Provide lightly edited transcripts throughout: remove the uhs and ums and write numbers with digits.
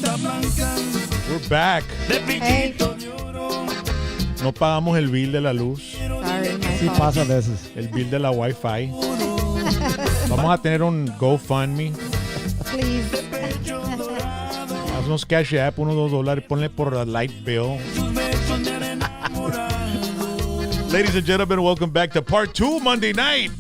We're back. Hey. No pagamos el bill de la luz, Sorry, my Sí fault. pasa a veces. el bill de la Wi-Fi. Vamos a tener un GoFundMe. Please. Haznos cash app, $1, $2. Ponle por la light bill. Ladies and gentlemen, welcome back to part 2 Monday night.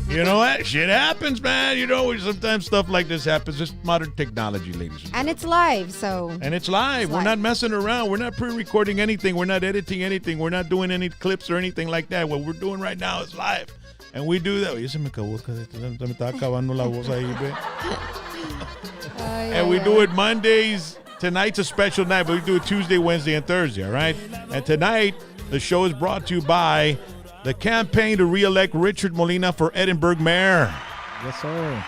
You know what? Shit happens, man. You know, sometimes stuff like this happens. Just modern technology, ladies. And it's live, so. And it's live. It's We're live. not messing around. We're not pre-recording anything. We're not editing anything. We're not doing any clips or anything like that. What we're doing right now is live. And we do that. Oye, se me acabó. Se me estaba acabando la voz ahí, ve. And we do it Mondays. Tonight's a special night, but we do it Tuesday, Wednesday, and Thursday, all right? And tonight, the show is brought to you by the campaign to re-elect Richard Molina for Edinburg mayor. Yes, sir.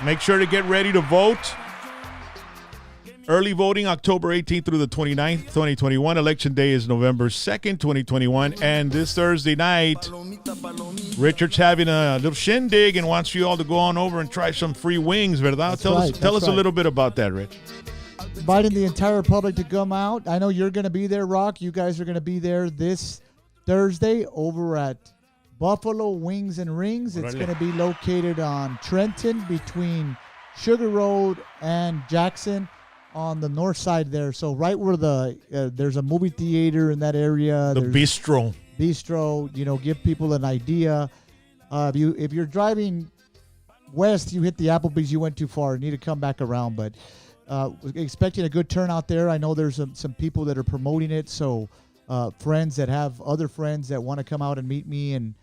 Make sure to get ready to vote. Early voting October 18th through the 29th, 2021. Election day is November 2nd, 2021. And this Thursday night, Richard's having a little shindig and wants you all to go on over and try some free wings, ¿verdad? That's Tell right, us that's a right. little bit about that, Rich. Inviting the entire public to come out. I know you're going to be there, Rock. You guys are going to be there this Thursday over at Buffalo Wings and Rings. It's Órale. going to be located on Trenton between Sugar Road and Jackson on the north side there. So right where there's a movie theater in that area. The There's bistro. Bistro, give people an idea. If you're driving west, you hit the Applebee's, you went too far. You need to come back around. But expecting a good turnout there. I know there's some people that are promoting it. So friends that have other friends that want to come out and meet me. And,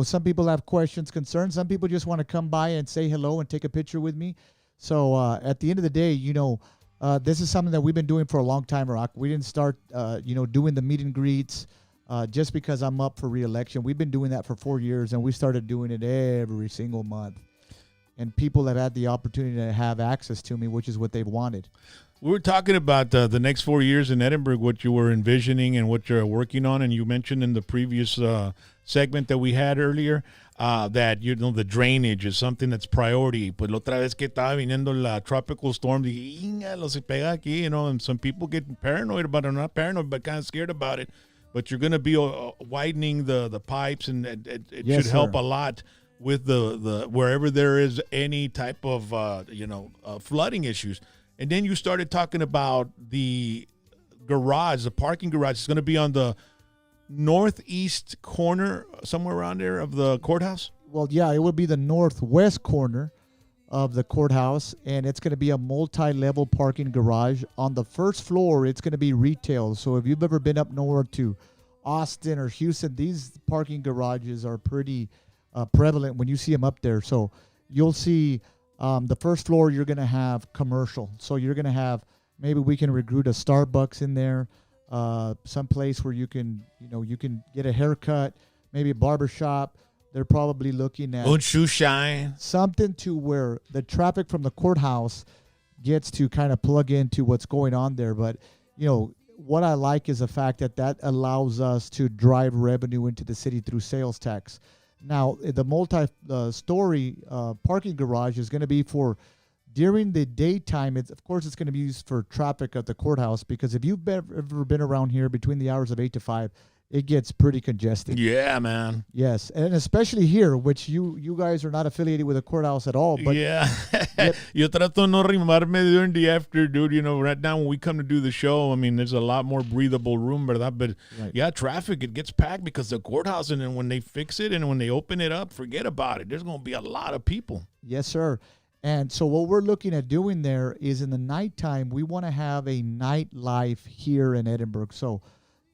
some people have questions, concerns. Some people just want to come by and say hello and take a picture with me. So at the end of the day, this is something that we've been doing for a long time, Rock. We didn't start, doing the meet and greets just because I'm up for re-election. We've been doing that for 4 years, and we started doing it every single month. And people have had the opportunity to have access to me, which is what they've wanted. We were talking about the next 4 years in Edinburg, what you were envisioning and what you're working on. And you mentioned in the previous segment that we had earlier that, the drainage is something that's priority. Pues la otra vez que estaba viniendo la tropical storm, dije, "Ingalo, se pega aquí," and some people get paranoid about it. Or not paranoid, but kind of scared about it. But you're going to be widening the pipes, and it Yes, should help sir. a lot with the wherever there is any type of, flooding issues. And then you started talking about the garage, the parking garage. It's going to be on the northeast corner, somewhere around there of the courthouse. Well, yeah, it would be the northwest corner of the courthouse, and it's going to be a multi-level parking garage. On the first floor, it's going to be retail. So if you've ever been up north to Austin or Houston, these parking garages are pretty prevalent when you see them up there. So you'll see the first floor, you're going to have commercial. So you're going to have, maybe we can recruit a Starbucks in there, some place where you can get a haircut, maybe a barber shop. They're probably looking at Un shoe shine. something to where the traffic from the courthouse gets to kind of plug into what's going on there. But, what I like is the fact that allows us to drive revenue into the city through sales tax. Now, the multi-story parking garage is going to be for during the daytime. Of course, it's going to be used for traffic at the courthouse, because if you've ever been around here between the hours of 8 to 5, it gets pretty congested. Yeah, man. Yes, and especially here, which you guys are not affiliated with a courthouse at all. But yeah. Yep. Yo trato no rimarme during the afternoon. Right now when we come to do the show, I mean, there's a lot more breathable room, ¿verdad? But Right. yeah, traffic, it gets packed because the courthouse, and then when they fix it and when they open it up, forget about it. There's going to be a lot of people. Yes, sir. And so what we're looking at doing there is in the nighttime, we want to have a nightlife here in Edinburg. So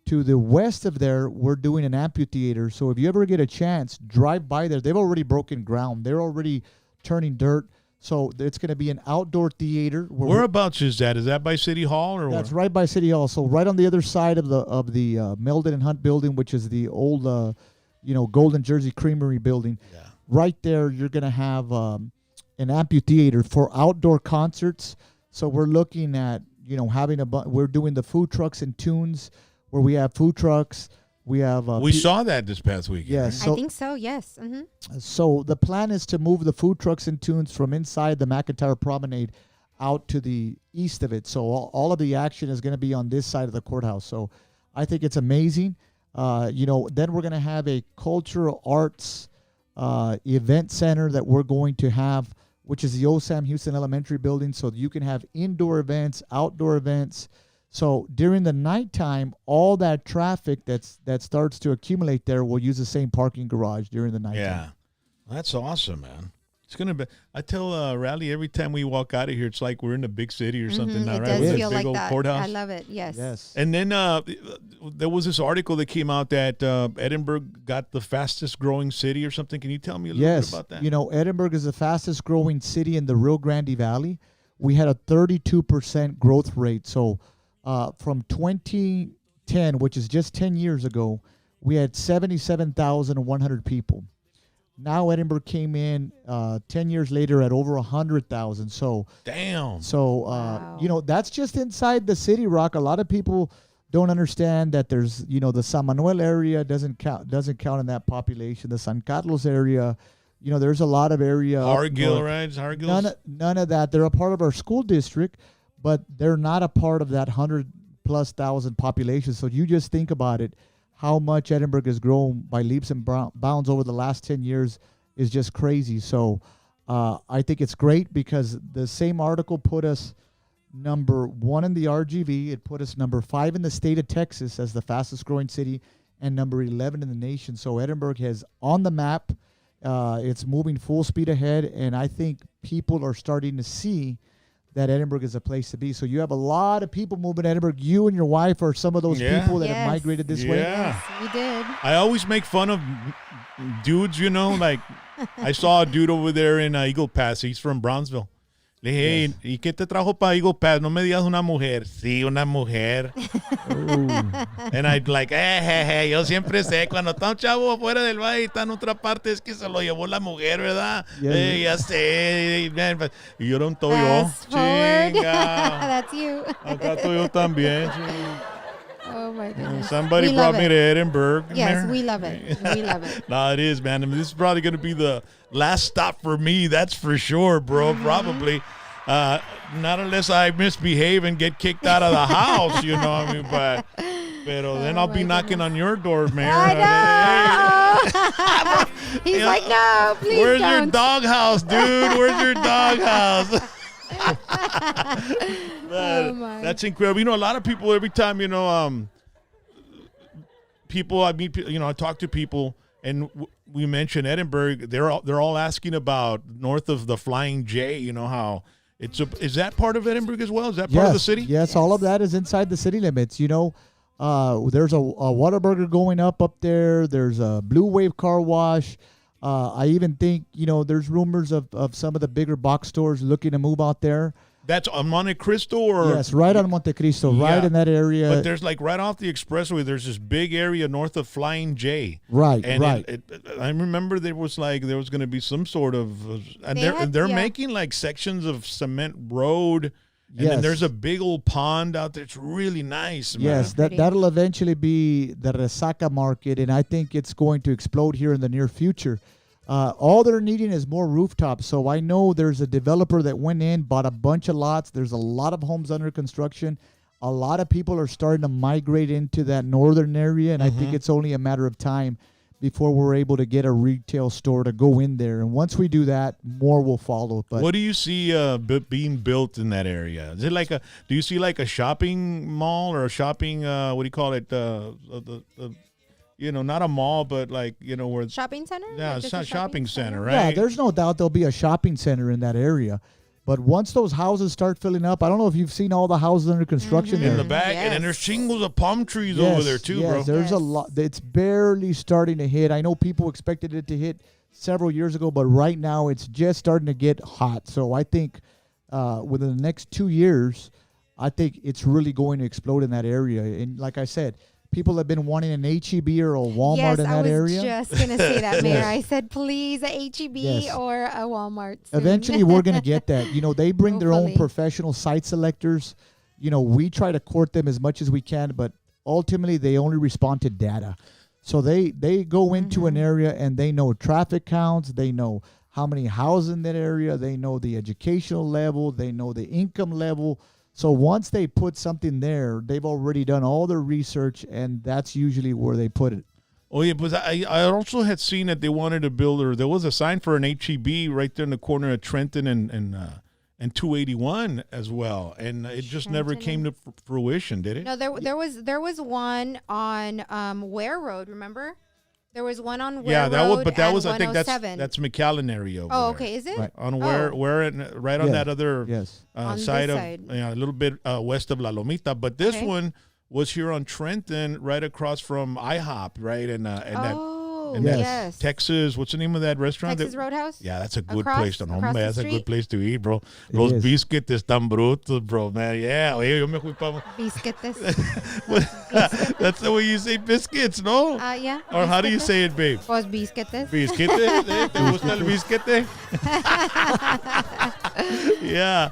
to the west of there, we're doing an amphitheater. So if you ever get a chance, drive by there. They've already broken ground. They're already turning dirt. So it's going to be an outdoor theater. Whereabouts is that? Is that by City Hall or That's where? right by City Hall. So right on the other side of the Meldon and Hunt building, which is the old Golden Jersey Creamery building. Yeah. Right there, you're going to have an amphitheater for outdoor concerts. So we're looking at having we're doing the food trucks and tunes, where we have food trucks. We have We saw that this past weekend. yes. right? So I think so. Yes. so the plan is to move the food trucks and tunes from inside the McIntyre Promenade out to the east of it. So all of the action is going to be on this side of the courthouse. So I think it's amazing. Then we're going to have a cultural arts event center that we're going to have, which is the old Sam Houston Elementary building. So you can have indoor events, outdoor events. So during the nighttime, all that traffic that starts to accumulate there will use the same parking garage during the nighttime. Yeah. That's awesome, man. It's going to be, I tell Rally every time we walk out of here, it's like we're in a big city or something now, It right? does With that feel big like old that. courthouse. I love it. Yes. Yes. And then there was this article that came out that Edinburgh got the fastest growing city or something. Can you tell me a little bit about that? Edinburgh is the fastest growing city in the Rio Grande Valley. We had a 32% growth rate. So from 2010, which is just 10 years ago, we had 77,100 people. Now Edinburgh came in 10 years later at over 100,000. So Damn. wow. That's just inside the city, Rock. A lot of people don't understand that there's, the San Manuel area doesn't count in that population. The San Carlos area, there's a lot of area. Hargill, right? Hargill. None of that. They're a part of our school district, but they're not a part of that 100,000+ population. So you just think about it. How much Edinburgh has grown by leaps and bounds over the last 10 years is just crazy. So I think it's great because the same article put us number 1 in the RGV. It put us number 5 in the state of Texas as the fastest growing city and number 11 in the nation. So Edinburgh has on the map. It's moving full speed ahead. And I think people are starting to see that Edinburgh is a place to be. So you have a lot of people moving to Edinburgh. You and your wife are some of those people that have migrated this way. Yeah. Yes, we did. I always make fun of dudes, like I saw a dude over there in Eagle Pass. He's from Brownsville. Le dije, hey, ¿y qué te trajo para Eagle Pass? No me digas una mujer. Sí, una mujer. And I'd like, yo siempre sé, cuando está un chavo afuera del valle y está en otra parte, es que se lo llevó la mujer, ¿verdad? Ya sé. Y yo era un toyo. Fast forward. Chinga. That's you. Acá estoy yo también. Oh my goodness. Somebody We brought love me it. to Edinburgh. Yes, we love it. We love it. No, it is, man. I mean, this is probably going to be the last stop for me. That's for sure, bro. Probably. Not unless I misbehave and get kicked out of the house, I mean, pero then I'll be knocking on your door, Mayor. I know. He's like, no, please Where's your don't. doghouse, dude? Where's your doghouse? Oh, my. That's incredible. A lot of people every time, people I meet, I talk to people and we mention Edinburgh. They're all asking about north of the Flying J. How is that part of Edinburgh as well? Is that part of the city? Yes, all of that is inside the city limits. There's a Whataburger going up there. There's a Blue Wave car wash. I even think, there's rumors of some of the bigger box stores looking to move out there. That's on Monte Cristo, or yes, right on Monte Cristo, right in that area. But there's like right off the expressway. There's this big area north of Flying J. Right, and right. I remember there was going to be some sort of, and they're making like sections of cement road. And then there's a big old pond out there. It's really nice, man. Yes, that'll eventually be the Resaca market, and I think it's going to explode here in the near future. All they're needing is more rooftops. So I know there's a developer that went in, bought a bunch of lots. There's a lot of homes under construction. A lot of people are starting to migrate into that northern area, and I think it's only a matter of time before we're able to get a retail store to go in there. And once we do that, more will follow. But what do you see being built in that area? Is it like do you see like a shopping mall or a shopping, what do you call it? Not a mall, but like, where Shopping center? yeah, Like it's just a shopping center, right? yeah, there's no doubt there'll be a shopping center in that area. But once those houses start filling up, I don't know if you've seen all the houses under construction in there. the back, and then there's shingles of palm trees over there too, bro. There's a lot. It's barely starting to hit. I know people expected it to hit several years ago, but right now it's just starting to get hot. So I think within the next 2 years, I think it's really going to explode in that area. And like I said, people have been wanting an H-E-B or a Walmart in that area. Yes, I was just going to say that, Mayor. I said, please, a H-E-B Yes. or a Walmart soon. Eventually, we're going to get that. They bring their own Hopefully. professional site selectors. We try to court them as much as we can, but ultimately they only respond to data. So they go into an area and they know traffic counts, they know how many houses in that area, they know the educational level, they know the income level. So once they put something there, they've already done all their research, and that's usually where they put it. Oh, yeah, but I also had seen that they wanted to build, or there was a sign for an HEB right there in the corner of Trenton and 281 as well, and it just never came to fruition, did it? No, there was one on Ware Road. Remember, there was one on Ware Road. That was I think 107. that's McAllen area. Over Oh, there. okay, is it? Right. On Ware right on that other On side this of side. a little bit west of La Lomita, but this one was here on Trenton, right across from IHOP, right, and Oh, Yes. yes. Texas. What's the name of that restaurant? Texas Roadhouse? Yeah, that's a good Across- place. No, across hombre, the that's a good street? place to eat, bro. It Los is. biscuits están brutos, bro, man. Yeah, oye, yo me fui pa... Biscuites. That's the way you say biscuits, no? Yeah. Or how do you biscuites. say it, babe? Pues biscuites. Bisquete? ¿Eh? ¿Te gusta el bisquete? Yeah.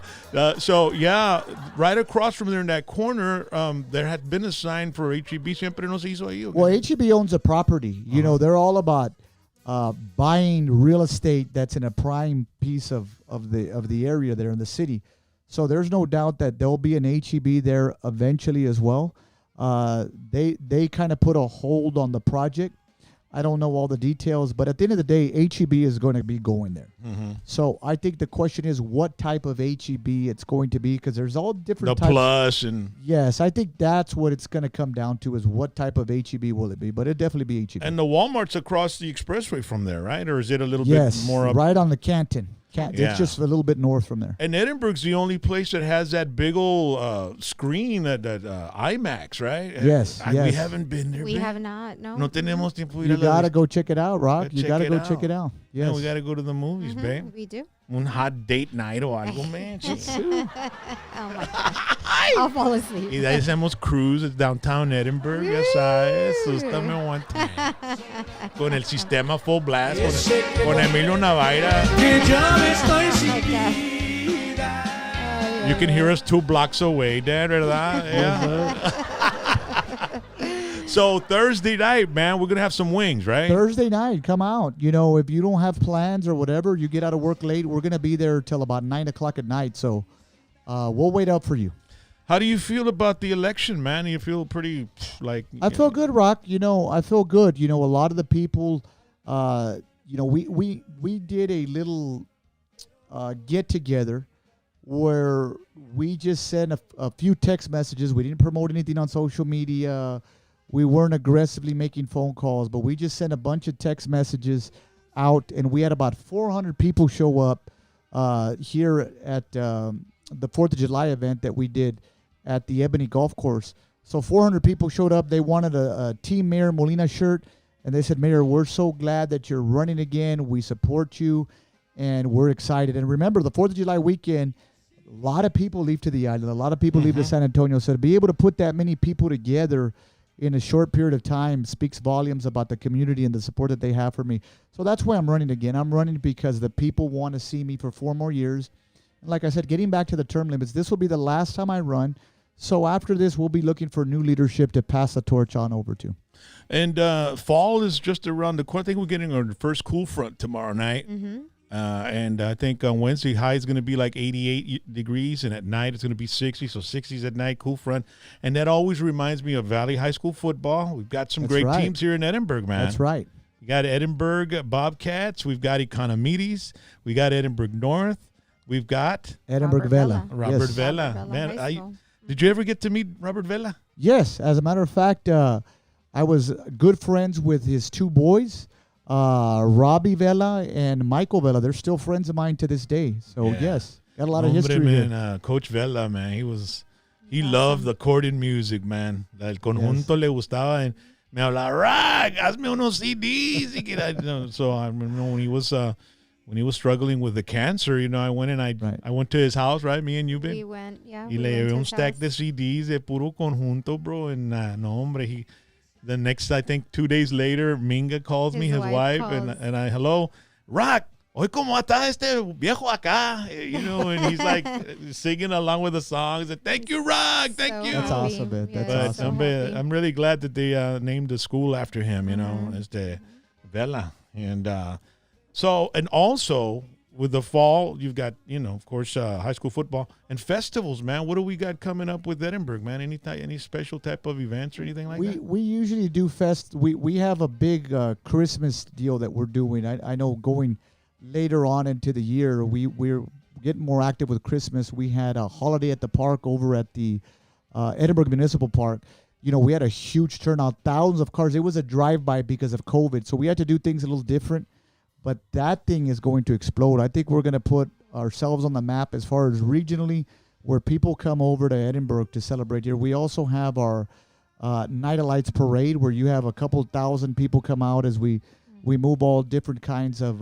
So, yeah, right across from there in that corner, there had been a sign for HEB. Siempre no se hizo ahí. ¿o qué? Well, HEB owns a property. You know, they're all about buying real estate that's in a prime piece of the area there in the city. So there's no doubt that there'll be an HEB there eventually as well. They kind of put a hold on the project. I don't know all the details, but at the end of the day, HEB is going to be going there. So I think the question is what type of HEB it's going to be, because there's all different The types. plus and... Yes, I think that's what it's going to come down to, is what type of HEB will it be, but it'll definitely be HEB. And the Walmart's across the expressway from there, right? Or is it a little Yes, bit more up? right on the Canton. Yeah. It's just a little bit north from there. And Edinburgh's the only place that has that big old screen, that IMAX, right? Yes, We yes. haven't been there. We babe. have not, no. No tenemos tiempo de ir You a la got to vista. go check it out, Rock. Gotta You check got to it go out. check it out. Yeah, Yes. we got to go to the movies, babe. We do. Un hot date night o algo, man. Oh my God. I'll fall asleep. Y de ahí hacemos cruise at downtown Edinburgh, ya sabes. Sústame one time. Con el sistema full blast, con Emilio Navaira. You can hear us 2 blocks away, Dad, ¿verdad? Yeah. So Thursday night, man, we're going to have some wings, right? Thursday night, come out. You know, if you don't have plans or whatever, you get out of work late, we're going to be there till about 9 o'clock at night. So we'll wait up for you. How do you feel about the election, man? You feel pretty like... I feel good, Rock. You know, I feel good. You know, a lot of the people, you know, we did a little get together where we just sent a few text messages. We didn't promote anything on social media. We weren't aggressively making phone calls, but we just sent a bunch of text messages out, and we had about 400 people show up here at the 4th of July event that we did at the Ebony Golf Course. So 400 people showed up. They wanted a Team Mayor Molina shirt, and they said, Mayor, we're so glad that you're running again. We support you, and we're excited. And remember, the 4th of July weekend, a lot of people leave to the island. A lot of people leave to San Antonio. So to be able to put that many people together in a short period of time speaks volumes about the community and the support that they have for me. So that's why I'm running again. I'm running because the people want to see me for 4 more years. And like I said, getting back to the term limits, this will be the last time I run. So after this, we'll be looking for new leadership to pass the torch on over to. And fall is just around the corner. I think we're getting our first cool front tomorrow night. And I think on Wednesday, high is going to be like 88 degrees, and at night it's going to be 60. So 60s at night, cool front. And that always reminds me of Valley High School football. We've got some That's great right. teams here in Edinburgh, man. That's right. We got Edinburgh Bobcats. We've got Economides. We got Edinburgh North. We've got Edinburgh Robert Vela. Robert Yes. Vela. Robert Vela Man, High School. did you ever get to meet Robert Vela? Yes, as a matter of fact, I was good friends with his 2 boys, Robbie Vela and Michael Vela. They're still friends of mine to this day. So Yeah. yes, got a lot of Hombre, history man, here. Coach Vela, man, he loved the accordion music, man. El conjunto le gustaba. And me hablaba, Rock, hazme unos CDs. So I remember when he was struggling with the cancer, you know, I went and I went to his house, right? Me and you, babe. We went, yeah. Y we le went llevé to un his stack house. de CDs de puro conjunto, bro. And no, hombre, the next, I think 2 days later, Minga calls me, his wife, calls. and I, hello, Rock, Hoy como está este viejo acá, you know, and he's like singing along with the songs. And thank you, Rock. Thank So you. That's awesome, man. Yeah, That's so awesome. happy. I'm really glad that they named the school after him, you know, este Vela. And so, and also with the fall, you've got, you know, of course, high school football and festivals, man. What do we got coming up with Edinburg, man? Any special type of events or anything like that? We usually do we have a big Christmas deal that we're doing. I know going later on into the year, we're getting more active with Christmas. We had a holiday at the park over at the Edinburg Municipal Park. You know, we had a huge turnout, thousands of cars. It was a drive-by because of COVID, so we had to do things a little different. But that thing is going to explode. I think we're going to put ourselves on the map as far as regionally, where people come over to Edinburg to celebrate here. We also have our Night of Lights parade, where you have a couple thousand people come out as we move all different kinds of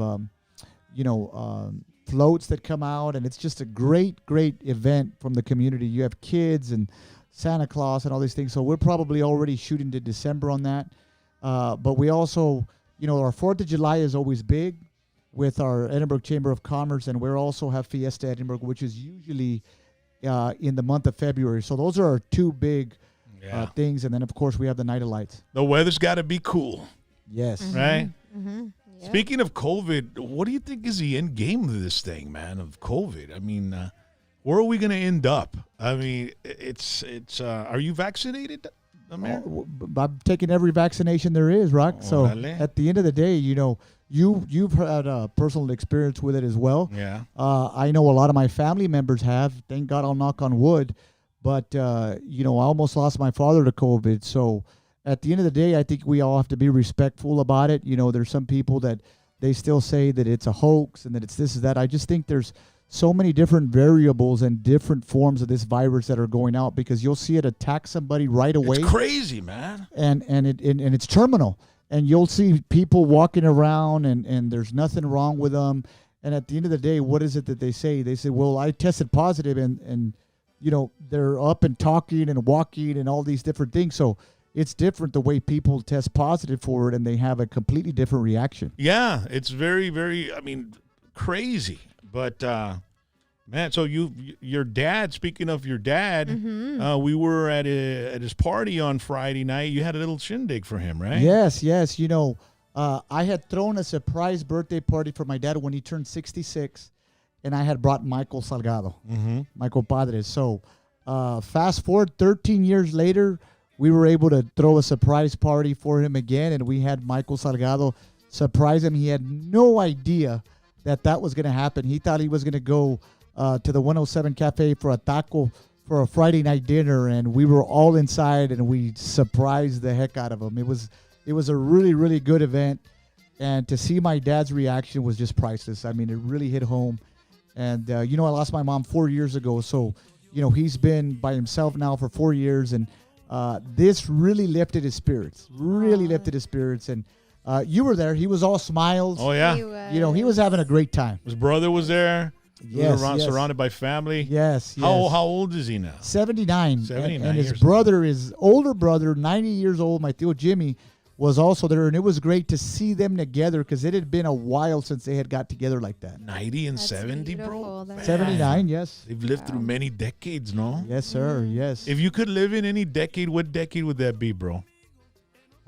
floats that come out, and it's just a great event from the community. You have kids and Santa Claus and all these things. So we're probably already shooting to December on that. But we also, you know, our 4th of July is always big with our Edinburg Chamber of Commerce, and we also have Fiesta Edinburg, which is usually in the month of February. So those are our two big things. And then, of course, we have the Night of Lights. The weather's got to be cool, Yes. right? Mm-hmm. Yep. Speaking of COVID, what do you think is the end game of this thing, man, of COVID? I mean, where are we going to end up? I mean, it's. Are you vaccinated, Amir? I'm taking every vaccination there is, Rock. So Orale. at the end of the day, you know, you've had a personal experience with it as well. Yeah. I know a lot of my family members have. Thank God, I'll knock on wood. But you know, I almost lost my father to COVID. So at the end of the day, I think we all have to be respectful about it. You know, there's some people that they still say that it's a hoax and that it's this and that. I just think there's so many different variables and different forms of this virus that are going out, because you'll see it attack somebody right away. It's crazy, man. And it's terminal. And you'll see people walking around and there's nothing wrong with them. And at the end of the day, what is it that they say? They say, well, I tested positive, and you know, they're up and talking and walking and all these different things. So it's different the way people test positive for it, and they have a completely different reaction. Yeah, it's very, very, I mean, crazy. But, man, so your dad, speaking of your dad, we were at his party on Friday night. You had a little shindig for him, right? Yes. You know, I had thrown a surprise birthday party for my dad when he turned 66, and I had brought Michael Salgado, Michael Padres. So fast forward 13 years later, we were able to throw a surprise party for him again, and we had Michael Salgado surprise him. He had no idea that was going to happen. He thought he was going to go to the 107 Cafe for a taco for a Friday night dinner, and we were all inside, and we surprised the heck out of him. It was a really, really good event, and to see my dad's reaction was just priceless. I mean, it really hit home. And, you know, I lost my mom 4 years ago, so, you know, he's been by himself now for 4 years, and this really lifted his spirits, and you were there. He was all smiles. Oh, yeah. You know, he was having a great time. His brother was there. Yes, Surrounded by family. Yes. How old is he now? 79. 79 and his years brother, his older brother, 90 years old, my Theo Jimmy, was also there. And it was great to see them together, because it had been a while since they had got together like that. 90 and That's 70, beautiful. bro? That's 79, yes. They've lived through many decades, no? Yes, sir. Yes. If you could live in any decade, what decade would that be, bro?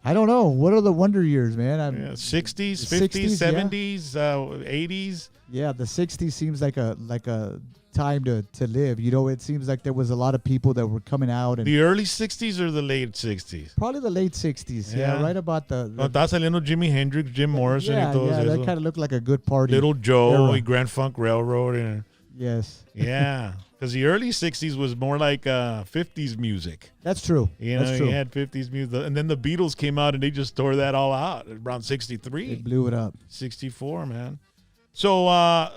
I don't know. What are the wonder years, man? 60s, 50s, 60s, 70s, 80s. Yeah, the 60s seems like a time to live. You know, it seems like there was a lot of people that were coming out. And The early 60s or the late 60s? probably the late 60s. Yeah, Yeah. right about the No, está saliendo Jimi Hendrix, Jim Morrison, y yeah, todos that esos. kind of looked like a good party. Little Joe, era. y Grand Funk Railroad. And, Yes. yeah, because the early 60s was more like 50s music. That's true. You know, That's true. you had 50s music. And then the Beatles came out and they just tore that all out around They 63, blew it up. 64, man. So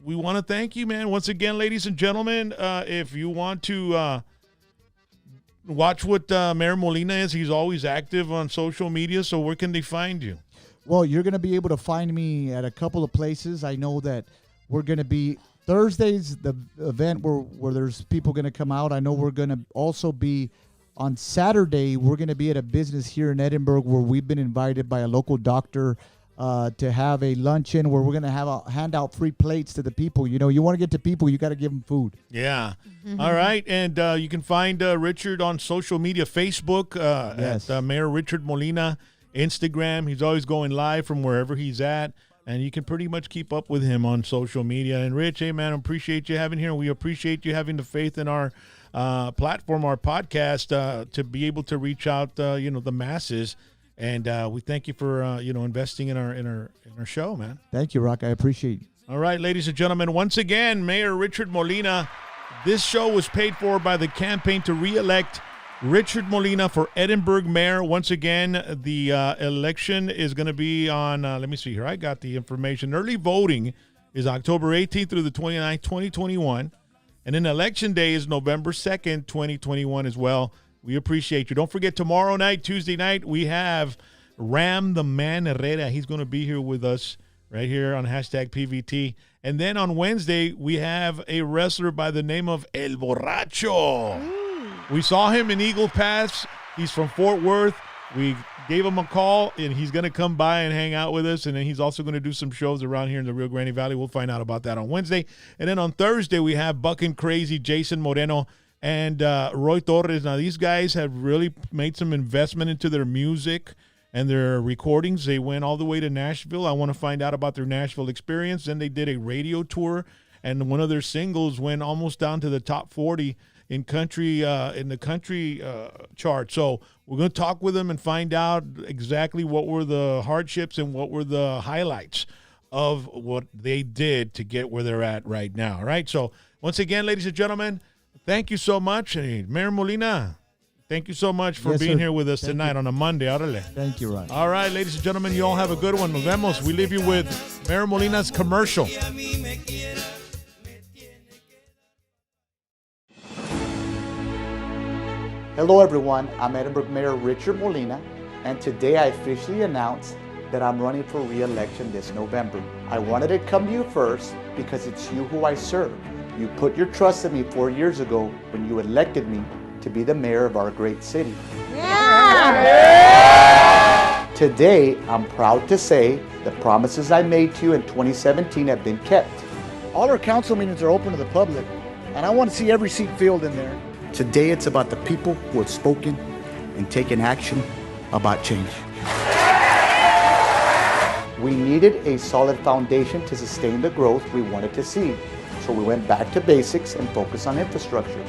we want to thank you, man. Once again, ladies and gentlemen, if you want to watch what Mayor Molina is, he's always active on social media. So where can they find you? Well, you're going to be able to find me at a couple of places. I know that we're going to be Thursdays, the event where there's people going to come out. I know we're going to also be on Saturday. We're going to be at a business here in Edinburg where we've been invited by a local doctor to have a luncheon where we're going to hand out free plates to the people. You know, you want to get to people, you got to give them food. Yeah. All right. And you can find Richard on social media, Facebook at Mayor Richard Molina, Instagram. He's always going live from wherever he's at. And you can pretty much keep up with him on social media. And Rich, hey, man, I appreciate you having here. We appreciate you having the faith in our platform, our podcast, to be able to reach out, the masses. And we thank you for, investing in our show, man. Thank you, Rock. I appreciate you. All right, ladies and gentlemen, once again, Mayor Richard Molina. This show was paid for by the campaign to re-elect Richard Molina for Edinburg Mayor. Once again, the election is going to be on, let me see here. I got the information. Early voting is October 18th through the 29th, 2021. And then Election Day is November 2nd, 2021 as well. We appreciate you. Don't forget, tomorrow night, Tuesday night, we have Ram the Man Herrera. He's going to be here with us right here on hashtag PVT. And then on Wednesday, we have a wrestler by the name of El Borracho. We saw him in Eagle Pass. He's from Fort Worth. We gave him a call, and he's going to come by and hang out with us. And then he's also going to do some shows around here in the Rio Grande Valley. We'll find out about that on Wednesday. And then on Thursday, we have Buckin' Crazy, Jason Moreno, and Roy Torres. Now, these guys have really made some investment into their music and their recordings. They went all the way to Nashville. I want to find out about their Nashville experience. Then they did a radio tour, and one of their singles went almost down to the top 40 in the country chart. So we're going to talk with them and find out exactly what were the hardships and what were the highlights of what they did to get where they're at right now. All right. So once again, ladies and gentlemen, thank you so much. Hey, Mayor Molina, thank you so much for being here with us tonight on a Monday. Órale. Thank you, Ron. All right, ladies and gentlemen, you all have a good one. Nos vemos. We leave you with Mayor Molina's commercial. Hello everyone, I'm Edinburg Mayor Richard Molina, and today I officially announced that I'm running for re-election this November. I wanted to come to you first because it's you who I serve. You put your trust in me 4 years ago when you elected me to be the mayor of our great city. Yeah. Today, I'm proud to say the promises I made to you in 2017 have been kept. All our council meetings are open to the public, and I want to see every seat filled in there. Today, it's about the people who have spoken and taken action about change. We needed a solid foundation to sustain the growth we wanted to see, so we went back to basics and focused on infrastructure.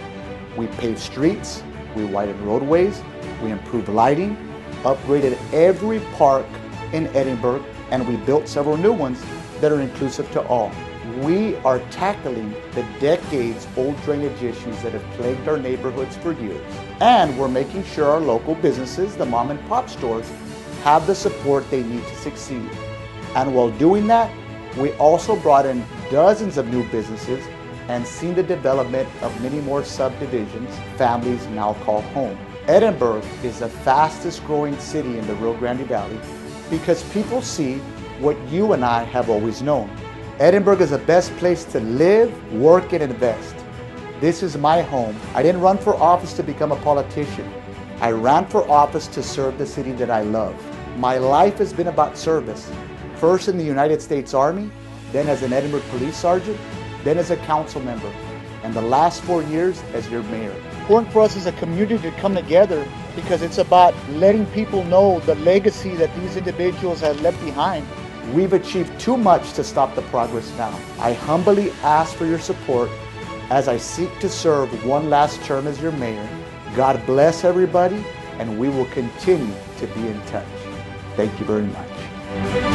We paved streets, we widened roadways, we improved lighting, upgraded every park in Edinburg, and we built several new ones that are inclusive to all. We are tackling the decades-old drainage issues that have plagued our neighborhoods for years. And we're making sure our local businesses, the mom and pop stores, have the support they need to succeed. And while doing that, we also brought in dozens of new businesses and seen the development of many more subdivisions families now call home. Edinburg is the fastest growing city in the Rio Grande Valley because people see what you and I have always known. Edinburg is the best place to live, work, and invest. This is my home. I didn't run for office to become a politician. I ran for office to serve the city that I love. My life has been about service. First in the United States Army, then as an Edinburg police sergeant, then as a council member, and the last 4 years as your mayor. Important for us as a community to come together because it's about letting people know the legacy that these individuals have left behind. We've achieved too much to stop the progress now. I humbly ask for your support as I seek to serve one last term as your mayor. God bless everybody, and we will continue to be in touch. Thank you very much.